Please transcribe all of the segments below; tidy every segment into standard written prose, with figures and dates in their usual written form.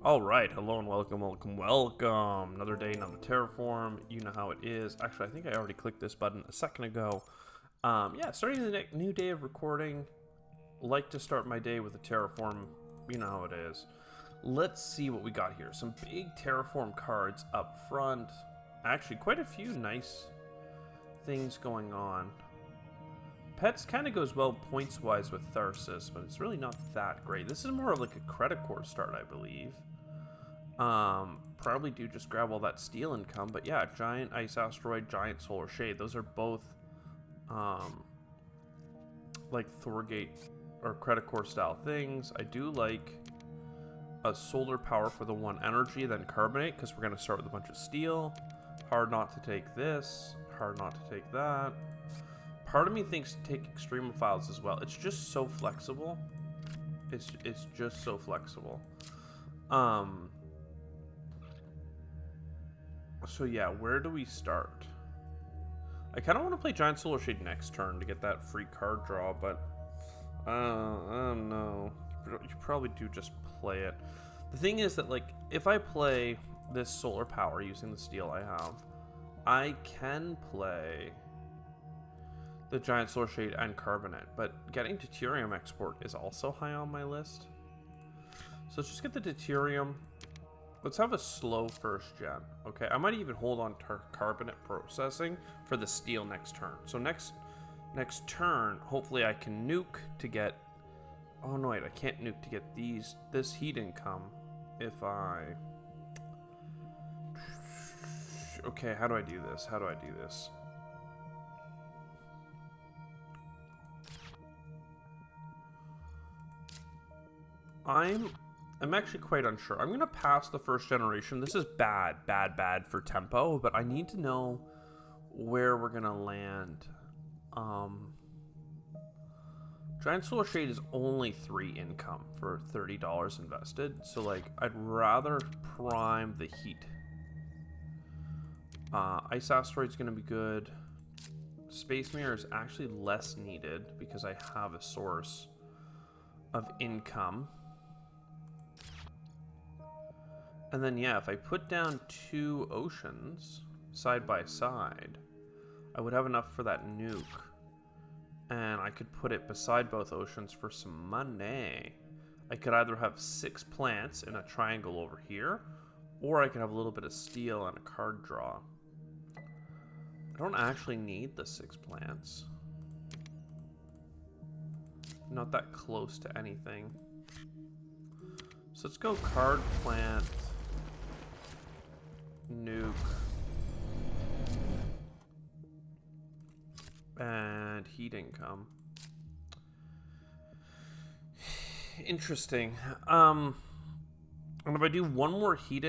All right, hello and welcome. Another day, another terraform. You know how it is. Actually, I think I already clicked this button a second ago. Yeah, starting the new day of recording. Like to start my day with a terraform. You know how it is. Let's see what we got here. Some big terraform cards up front. Actually, quite a few nice things going on. Pets kind of goes well points-wise with Tharsis, but it's really not that great. This is more of like a Credicor start, I believe. Probably do just grab all that steel income, but yeah, giant ice asteroid, giant solar shade. Those are both, like Thorgate or Credicor style things. I do like a solar power for the one energy, then carbonate, because we're going to start with a bunch of steel. Hard not to take this, hard not to take that. Part of me thinks to take extremophiles as well. It's just so flexible. It's just so flexible. So yeah, where do we start? I kind of want to play Giant Solar Shade next turn to get that free card draw, but I don't know. You probably do just play it. The thing is that, like, if I play this solar power using the steel I have, I can play the Giant Solar Shade and Carbonate, but getting Deuterium export is also high on my list. So let's just get the Deuterium. Let's have a slow first gen. Okay, I might even hold on to carbonate processing for the steel next turn. So next turn, hopefully I can nuke to get. Oh no, wait, I can't nuke to get this heat income if I. Okay, how do I do this? How do I do this? I'm actually quite unsure. I'm going to pass the first generation. This is bad for tempo, but I need to know where we're going to land. Giant Solar Shade is only 3 income for $30 invested, so like I'd rather prime the heat. Ice Asteroid's going to be good. Space Mirror is actually less needed because I have a source of income. And then, yeah, if I put down 2 oceans side by side, I would have enough for that nuke. And I could put it beside both oceans for some money. I could either have 6 plants in a triangle over here, or I could have a little bit of steel and a card draw. I don't actually need the 6 plants. Not that close to anything. So let's go card, plant, nuke, and heat income. Interesting. And if I do one more heat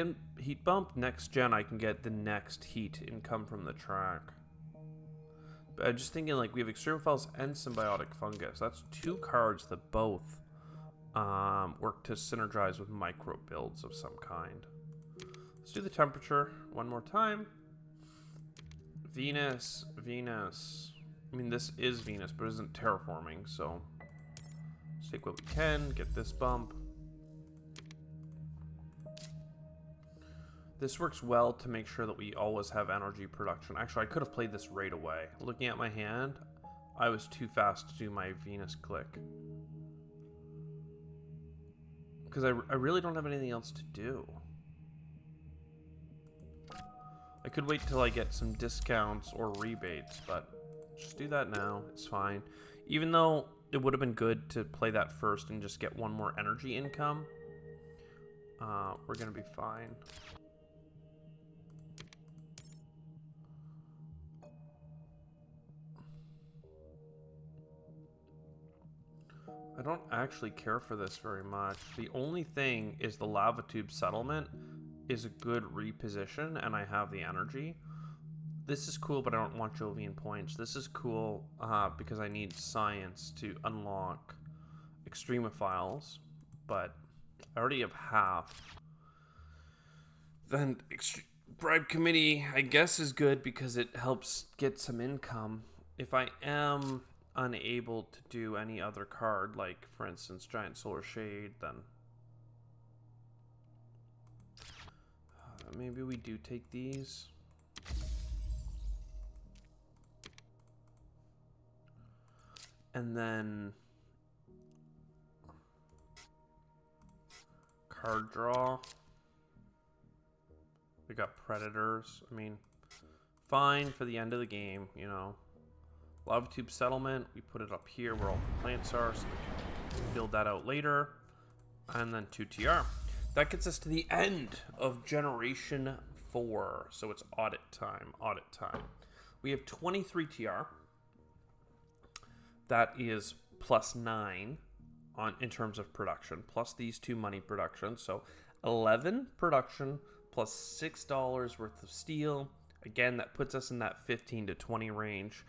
bump next gen, I can get the next heat income from the track. But I'm just thinking, like, we have Extremophiles and Symbiotic Fungus. That's 2 cards that both work to synergize with micro builds of some kind. Let's do the temperature one more time. Venus. I mean, this is Venus, but it isn't terraforming, so let's take what we can, get this bump. This works well to make sure that we always have energy production. Actually, I could have played this right away. Looking at my hand, I was too fast to do my Venus click. Because I really don't have anything else to do. I could wait till I get some discounts or rebates, but just do that now. It's fine. Even though it would have been good to play that first and just get one more energy income, we're going to be fine. I don't actually care for this very much. The only thing is the lava tube settlement is a good reposition, and I have the energy. This is cool, but I don't want Jovian points. This is cool because I need science to unlock extremophiles, but I already have half. Then bribe committee, I guess, is good because it helps get some income. If I am unable to do any other card, like for instance Giant Solar Shade, then maybe we do take these. And then card draw. We got predators. I mean, fine for the end of the game, you know. Lava tube settlement. We put it up here where all the plants are, so we can build that out later. And then 2 TR. That gets us to the end of Generation 4. So it's audit time. Audit time. We have 23 TR. That is plus 9 in terms of production, plus these 2 money production. So 11 production plus $6 worth of steel. Again, that puts us in that 15 to 20 range.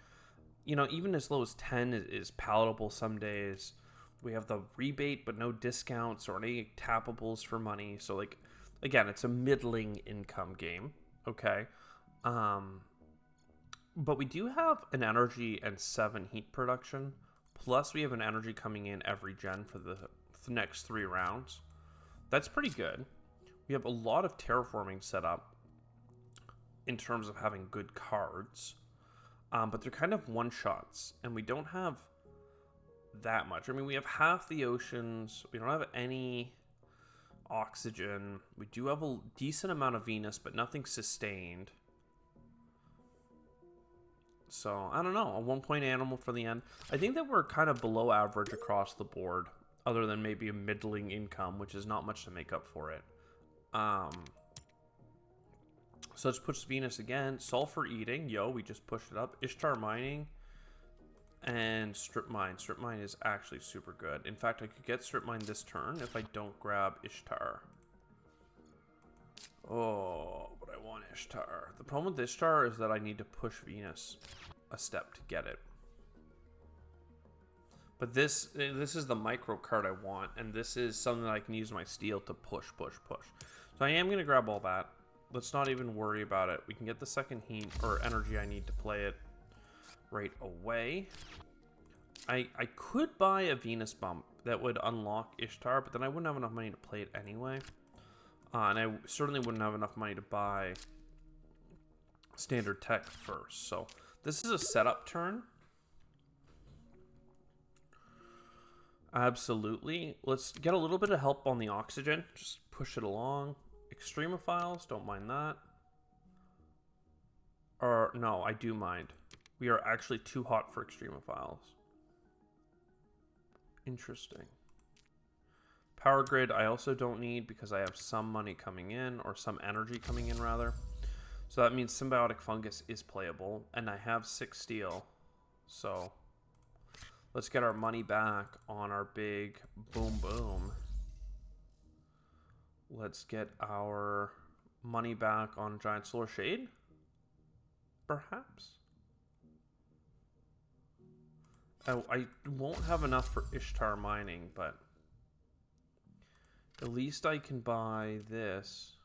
You know, even as low as 10 is palatable some days. We have the rebate, but no discounts or any tappables for money. So, like, again, it's a middling income game. Okay. But we do have an energy and 7 heat production. Plus, we have an energy coming in every gen for the next 3 rounds. That's pretty good. We have a lot of terraforming set up in terms of having good cards. But they're kind of one-shots. And we don't have that much. I mean, we have half the oceans. We don't have any oxygen. We do have a decent amount of Venus, but nothing sustained. So, I don't know. A 1-point animal for the end. I think that we're kind of below average across the board, other than maybe a middling income, which is not much to make up for it. So let's push Venus again. Sulfur eating. Yo, we just pushed it up. Ishtar mining. And strip mine. Strip mine is actually super good. In fact, I could get strip mine this turn if I don't grab Ishtar. Oh, but I want Ishtar. The problem with Ishtar is that I need to push Venus a step to get it. But this is the micro card I want, and this is something that I can use my steel to push. So I am going to grab all that. Let's not even worry about it. We can get the second heat or energy I need to play it right away. I could buy a Venus bump that would unlock Ishtar, but then I wouldn't have enough money to play it anyway. And I certainly wouldn't have enough money to buy standard tech first. So this is a setup turn. Absolutely. Let's get a little bit of help on the oxygen. Just push it along. Extremophiles, don't mind that. Or, no, I do mind. We are actually too hot for extremophiles. Interesting. Power grid, I also don't need because I have some money coming in, or some energy coming in, rather. So that means symbiotic fungus is playable, and I have 6 steel. So let's get our money back on our big boom boom. Let's get our money back on Giant Solar Shade. Perhaps. Oh, I won't have enough for Ishtar mining, but at least I can buy this.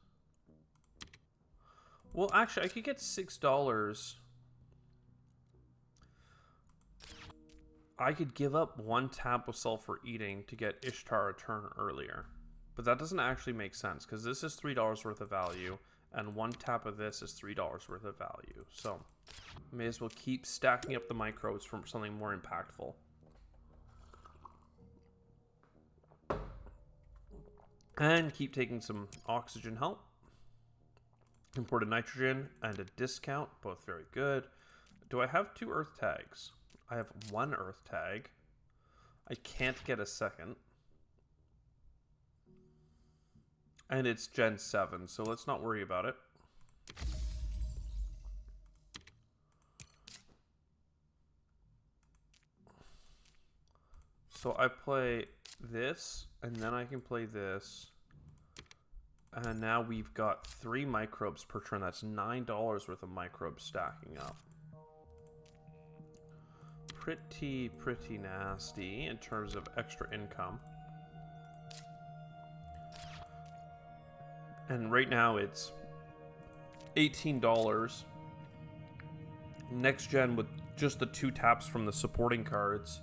Well, actually, I could get $6. I could give up 1 tap of sulfur eating to get Ishtar a turn earlier. But that doesn't actually make sense, because this is $3 worth of value, and 1 tap of this is $3 worth of value. So, may as well keep stacking up the microbes for something more impactful. And keep taking some oxygen help. Imported nitrogen and a discount, both very good. Do I have 2 earth tags? I have 1 earth tag. I can't get a second. And it's Gen 7, so let's not worry about it. So I play this, and then I can play this. And now we've got 3 microbes per turn. That's $9 worth of microbes stacking up. Pretty nasty in terms of extra income. And right now it's $18. Next gen with just the 2 taps from the supporting cards,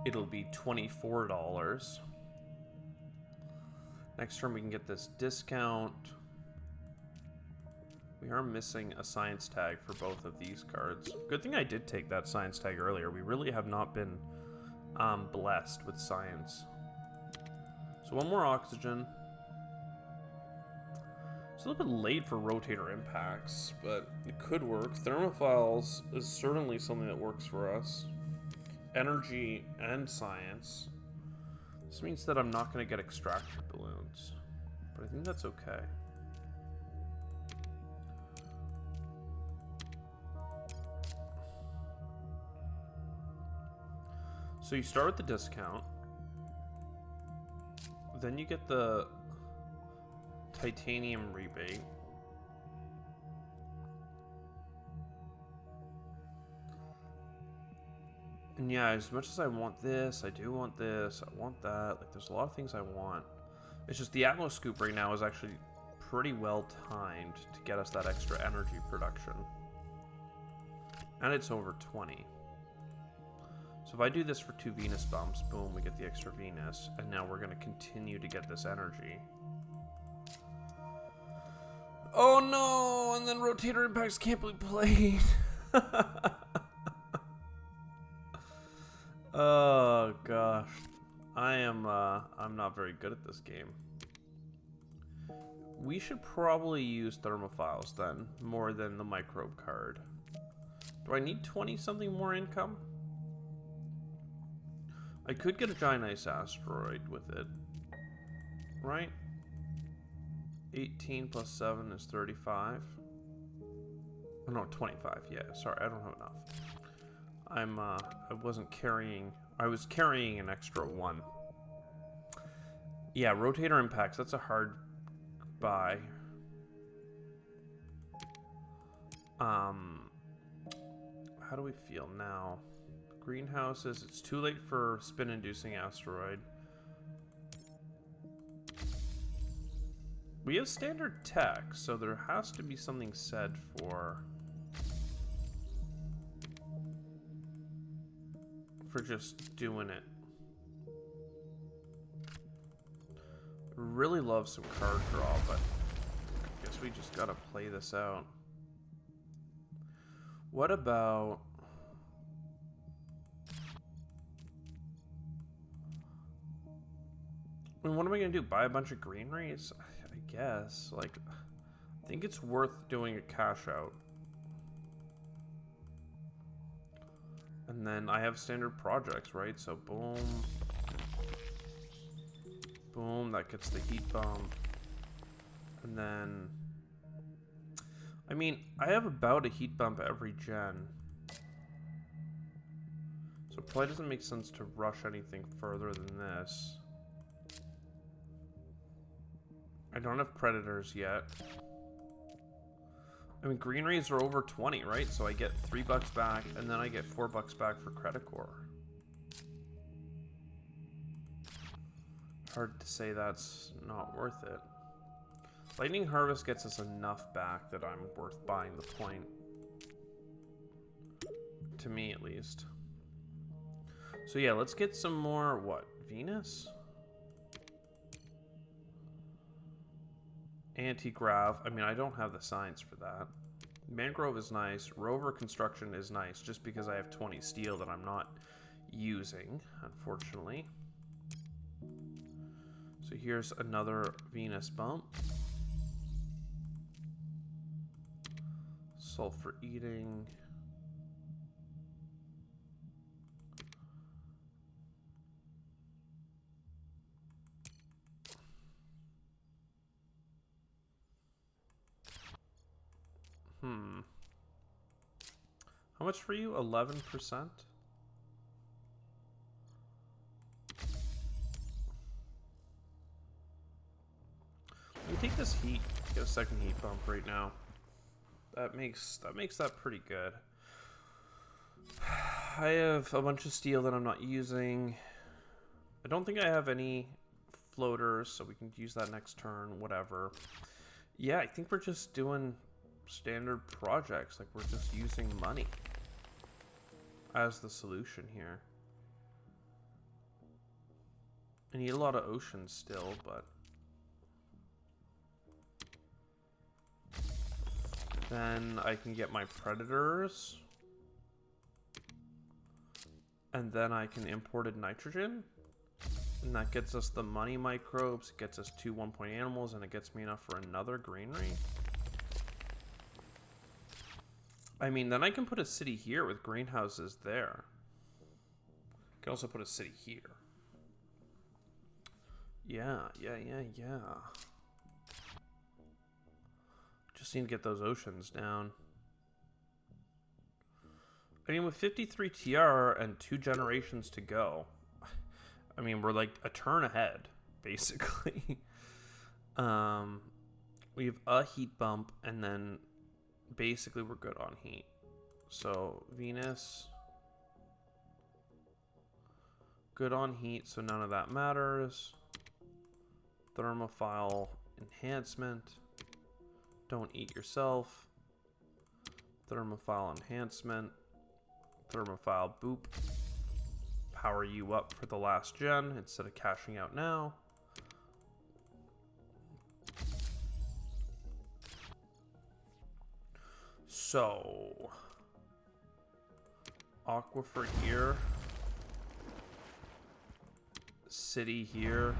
it'll be $24. Next turn we can get this discount. We are missing a science tag for both of these cards. Good thing I did take that science tag earlier. We really have not been blessed with science. So one more oxygen. It's a little bit late for rotator impacts, but it could work. Thermophiles is certainly something that works for us. Energy and science. This means that I'm not going to get extractor balloons, but I think that's okay. So you start with the discount, then you get the titanium rebate. And yeah, as much as I want this, I do want this, I want that. Like, there's a lot of things I want. It's just the Atmos Scoop right now is actually pretty well timed to get us that extra energy production. And it's over 20. So if I do this for 2 Venus bumps, boom, we get the extra Venus. And now we're going to continue to get this energy. Oh no! And then rotator impacts can't be played. Oh gosh. I'm not very good at this game. We should probably use thermophiles then, more than the microbe card. Do I need 20 something more income? I could get a giant ice asteroid with it. Right? 18 plus 7 is 35. Oh, no, 25. Yeah, sorry, I don't have enough. I wasn't carrying... I was carrying an extra 1. Yeah, rotator impacts, that's a hard buy. How do we feel now? Greenhouses, it's too late for spin-inducing asteroid. We have standard tech, so there has to be something said for just doing it. Really love some card draw, but I guess we just gotta play this out. What about... I mean, what am I gonna do? Buy a bunch of greeneries? I guess. Like, I think it's worth doing a cash out. And then I have standard projects, right? So boom. Boom, that gets the heat bump. And then... I mean, I have about a heat bump every gen. So it probably doesn't make sense to rush anything further than this. I don't have predators yet. I mean, greeneries are over 20, right? So I get $3 back, and then I get $4 back for Credicor. Hard to say that's not worth it. Lightning Harvest gets us enough back that I'm worth buying the point. To me, at least. So yeah, let's get some more, what, Venus? Anti-grav. I mean, I don't have the science for that. Mangrove is nice. Rover construction is nice, just because I have 20 steel that I'm not using, unfortunately. So here's another Venus bump. Sulfur eating. How much for you? 11%? Let me take this heat. Get a second heat bump right now. That makes that pretty good. I have a bunch of steel that I'm not using. I don't think I have any floaters, so we can use that next turn, whatever. Yeah, I think we're just doing standard projects. Like, we're just using money as the solution here. I need a lot of oceans still, but Then I can get my predators. And then I can imported nitrogen. And that gets us the money microbes. It gets us 2 1-point animals. And it gets me enough for another greenery. I mean, then I can put a city here with greenhouses there. I can also put a city here. Yeah. Just need to get those oceans down. I mean, with 53 TR and 2 generations to go, I mean, we're like a turn ahead, basically. We have a heat bump, and then basically we're good on heat. So Venus, good on heat, so none of that matters. Thermophile enhancement. Don't eat yourself. Thermophile enhancement. Thermophile boop. Power you up for the last gen instead of cashing out now. So, aquifer here, city here,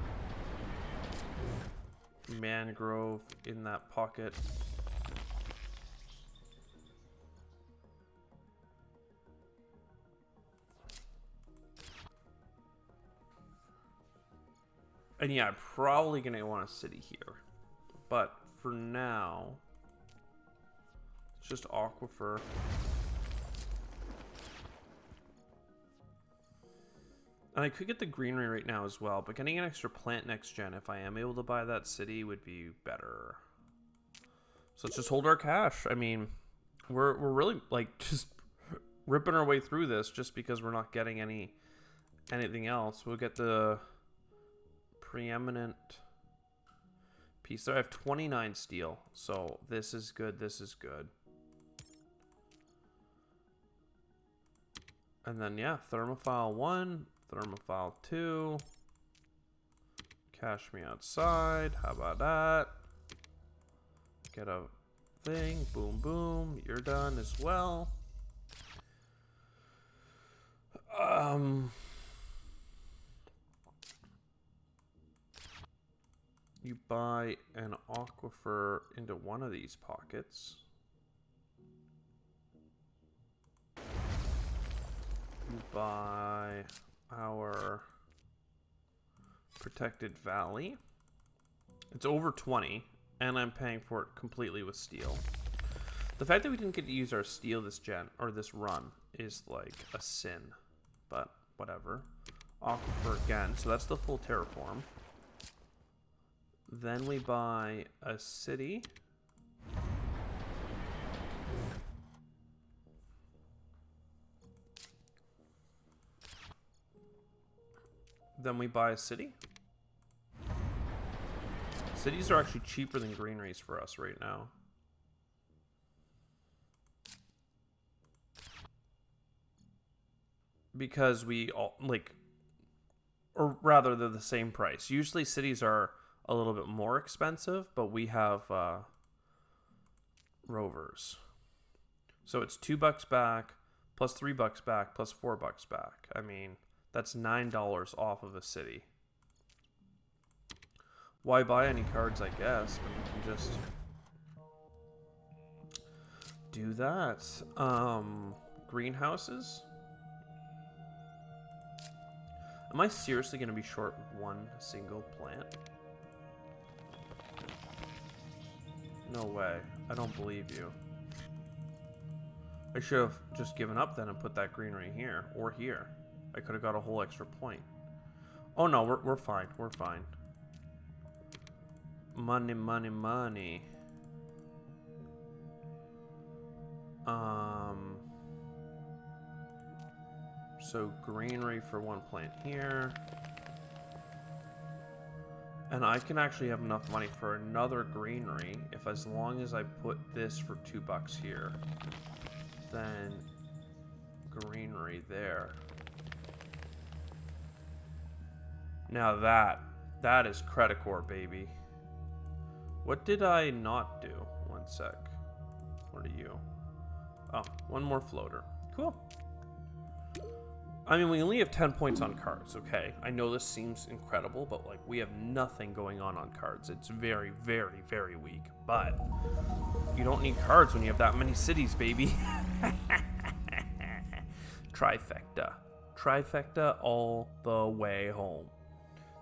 mangrove in that pocket. And yeah, I'm probably going to want a city here. But for now, it's just aquifer. And I could get the greenery right now as well, but getting an extra plant next gen, if I am able to buy that city, would be better. So let's just hold our cash. I mean, we're really like just ripping our way through this just because we're not getting anything else. We'll get the preeminent piece there. I have 29 steel, so this is good. This is good. And then yeah, thermophile 1, thermophile 2. Cash me outside. How about that? Get a thing. Boom, boom. You're done as well. You buy an aquifer into one of these pockets. You buy our protected valley. It's over 20, and I'm paying for it completely with steel. The fact that we didn't get to use our steel this gen, or this run, is like a sin. But whatever. Aquifer again, so that's the full terraform. Then we buy a city. Then we buy a city. Cities are actually cheaper than greeneries for us right now. Because we all, like, or rather they're the same price. Usually cities are a little bit more expensive, but we have rovers. So it's $2 back, plus $3 back, plus $4 back. I mean, that's $9 off of a city. Why buy any cards, I guess, when you can just do that. Greenhouses. Am I seriously going to be short one single plant? No way. I don't believe you. I should have just given up then and put that greenery here or here. I could have got a whole extra point. Oh no, we're fine. We're fine. Money, money, money. So greenery for one plant here. And I can actually have enough money for another greenery if, as long as I put this for $2 here, then greenery there. Now that is Credicor, baby. What did I not do? One sec. What are you? Oh, one more floater. Cool. I mean, we only have 10 points on cards, okay? I know this seems incredible, but, like, we have nothing going on cards. It's very, very, very weak. But you don't need cards when you have that many cities, baby. Trifecta. Trifecta all the way home.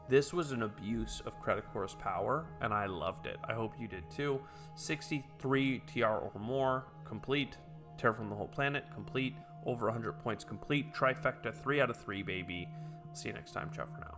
This was an abuse of Credicor's power, and I loved it. I hope you did too. 63 TR or more, complete. Terraform the whole planet, complete. Over 100 points complete. Trifecta, 3 out of 3, baby. I'll see you next time. Ciao for now.